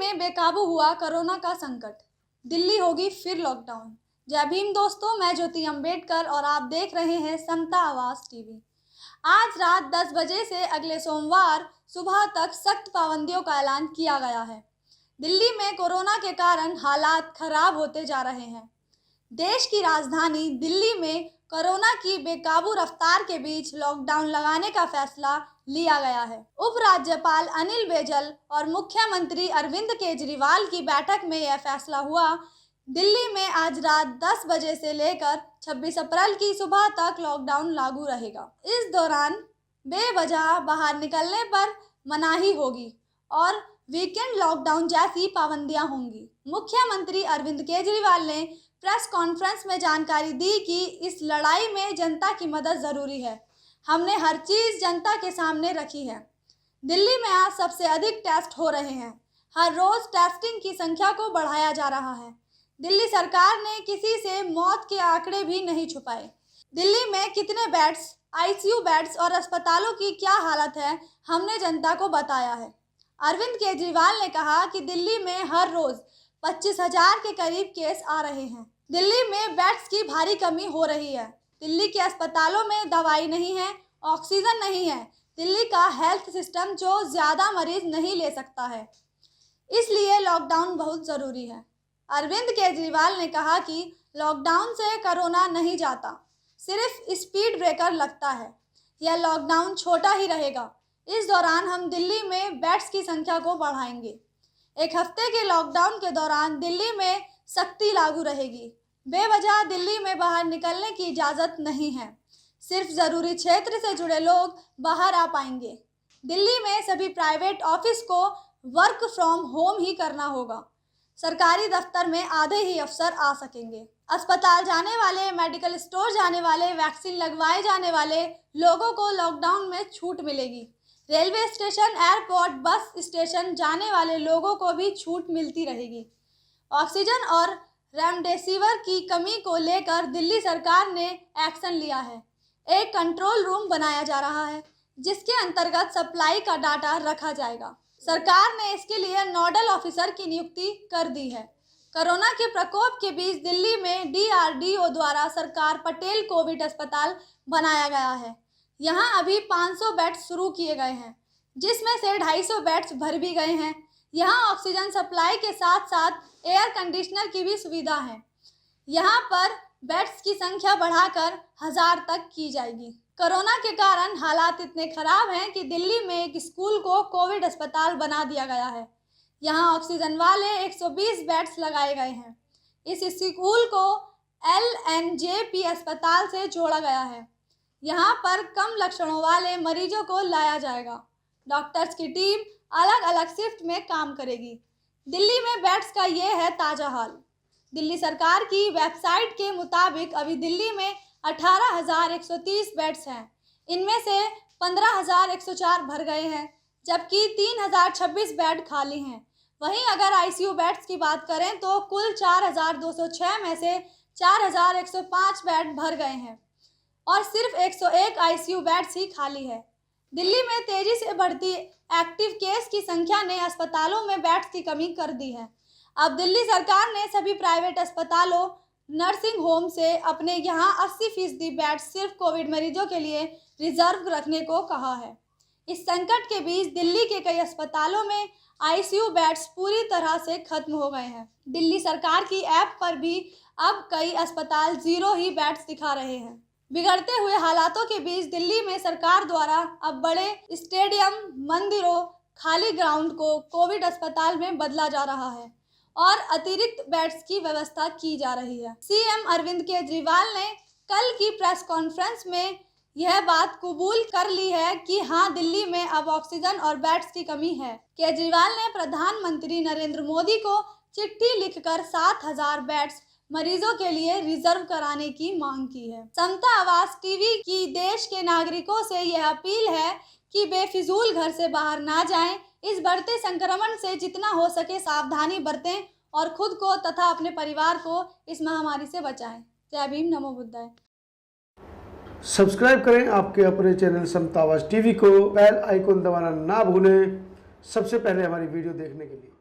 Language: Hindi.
में बेकाबू हुआ कोरोना का संकट, दिल्ली होगी फिर लॉकडाउन। जय भीम दोस्तों, मैं ज्योति अम्बेडकर और आप देख रहे हैं समता आवाज टीवी। आज रात 10 बजे से अगले सोमवार सुबह तक सख्त पाबंदियों का ऐलान किया गया है। दिल्ली में कोरोना के कारण हालात खराब होते जा रहे हैं। देश की राजधानी दिल्ली में कोरोना की बेकाबू रफ्तार के बीच लॉकडाउन लगाने का फैसला लिया गया है। उपराज्यपाल अनिल बैजल और मुख्यमंत्री अरविंद केजरीवाल की बैठक में यह फैसला हुआ। दिल्ली में आज रात 10 बजे से लेकर 26 अप्रैल की सुबह तक लॉकडाउन लागू रहेगा। इस दौरान बेवजह बाहर निकलने पर मनाही होगी और वीकेंड लॉकडाउन जैसी पाबंदियां होंगी। मुख्यमंत्री अरविंद केजरीवाल ने प्रेस कॉन्फ्रेंस में जानकारी दी कि इस लड़ाई में जनता की मदद ज़रूरी है। हमने हर चीज़ जनता के सामने रखी है। दिल्ली में आज सबसे अधिक टेस्ट हो रहे हैं। हर रोज़ टेस्टिंग की संख्या को बढ़ाया जा रहा है। दिल्ली सरकार ने किसी से मौत के आंकड़े भी नहीं छुपाए। दिल्ली में कितने बेड्स, आईसीयू बेड्स और अस्पतालों की क्या हालत है, हमने जनता को बताया है। अरविंद केजरीवाल ने कहा कि दिल्ली में हर रोज़ 25,000 के करीब केस आ रहे हैं। दिल्ली में बेड्स की भारी कमी हो रही है। दिल्ली के अस्पतालों में दवाई नहीं है, ऑक्सीजन नहीं है। दिल्ली का हेल्थ सिस्टम जो ज़्यादा मरीज नहीं ले सकता है, इसलिए लॉकडाउन बहुत ज़रूरी है। अरविंद केजरीवाल ने कहा कि लॉकडाउन से कोरोना नहीं जाता, सिर्फ स्पीड ब्रेकर लगता है। यह लॉकडाउन छोटा ही रहेगा। इस दौरान हम दिल्ली में बेड्स की संख्या को बढ़ाएंगे। एक हफ्ते के लॉकडाउन के दौरान दिल्ली में सख्ती लागू रहेगी। बेवजह दिल्ली में बाहर निकलने की इजाज़त नहीं है। सिर्फ ज़रूरी क्षेत्र से जुड़े लोग बाहर आ पाएंगे। दिल्ली में सभी प्राइवेट ऑफिस को वर्क फ्रॉम होम ही करना होगा। सरकारी दफ्तर में आधे ही अफसर आ सकेंगे। अस्पताल जाने वाले, मेडिकल स्टोर जाने वाले, वैक्सीन लगवाए जाने वाले लोगों को लॉकडाउन में छूट मिलेगी। Railway station, airport, bus station जाने वाले लोगों को भी छूट मिलती रहेगी। ऑक्सीजन और रेमडेसिविर की कमी को लेकर दिल्ली सरकार ने एक्शन लिया है। एक कंट्रोल रूम बनाया जा रहा है जिसके अंतर्गत सप्लाई का डाटा रखा जाएगा। सरकार ने इसके लिए नोडल ऑफिसर की नियुक्ति कर दी है। कोरोना के प्रकोप के बीच दिल्ली में DRDO द्वारा सरकार पटेल कोविड अस्पताल बनाया गया है। यहाँ अभी 500 बेड्स शुरू किए गए हैं, जिसमें से 250 बेड्स भर भी गए हैं। यहाँ ऑक्सीजन सप्लाई के साथ साथ एयर कंडीशनर की भी सुविधा है। यहाँ पर बेड्स की संख्या बढ़ाकर 1000 तक की जाएगी। कोरोना के कारण हालात इतने खराब हैं कि दिल्ली में एक स्कूल को कोविड अस्पताल बना दिया गया है। यहाँ ऑक्सीजन वाले 120 बेड्स लगाए गए हैं। इस स्कूल को LNJP अस्पताल से जोड़ा गया है। यहाँ पर कम लक्षणों वाले मरीजों को लाया जाएगा। डॉक्टर्स की टीम अलग अलग शिफ्ट में काम करेगी। दिल्ली में बेड्स का ये है ताज़ा हाल। दिल्ली सरकार की वेबसाइट के मुताबिक अभी दिल्ली में 18,130 बेड्स हैं। इनमें से 15,104 भर गए हैं, जबकि 3,026 बेड खाली हैं। वहीं अगर आईसीयू बेड्स की बात करें तो कुल 4,206 में से 4,105 बेड भर गए हैं और सिर्फ 101 आईसीयू बेड्स ही खाली है। दिल्ली में तेजी से बढ़ती एक्टिव केस की संख्या ने अस्पतालों में बेड्स की कमी कर दी है। अब दिल्ली सरकार ने सभी प्राइवेट अस्पतालों, नर्सिंग होम से अपने यहाँ 80% बेड सिर्फ कोविड मरीजों के लिए रिजर्व रखने को कहा है। इस संकट के बीच दिल्ली के कई अस्पतालों में आईसीयू बेड्स पूरी तरह से खत्म हो गए हैं। दिल्ली सरकार की ऐप पर भी अब कई अस्पताल 0 ही बेड्स दिखा रहे हैं। बिगड़ते हुए हालातों के बीच दिल्ली में सरकार द्वारा अब बड़े स्टेडियम, मंदिरों, खाली ग्राउंड को कोविड अस्पताल में बदला जा रहा है और अतिरिक्त बेड्स की व्यवस्था की जा रही है। सीएम अरविंद केजरीवाल ने कल की प्रेस कॉन्फ्रेंस में यह बात कबूल कर ली है कि हाँ, दिल्ली में अब ऑक्सीजन और बेड्स की कमी है। केजरीवाल ने प्रधानमंत्री नरेंद्र मोदी को चिट्ठी लिखकर 7,000 बेड्स मरीजों के लिए रिजर्व कराने की मांग की है। समता आवाज टीवी की देश के नागरिकों से यह अपील है कि बेफिजूल घर से बाहर ना जाएं। इस बढ़ते संक्रमण से जितना हो सके सावधानी बरतें और खुद को तथा अपने परिवार को इस महामारी से बचाएं। जय भीम, नमो बुद्धाय। सब्सक्राइब करें आपके अपने चैनल समता आवाज टीवी को। बेल आइकन दबाना ना भूलें सबसे पहले हमारी वीडियो देखने के लिए।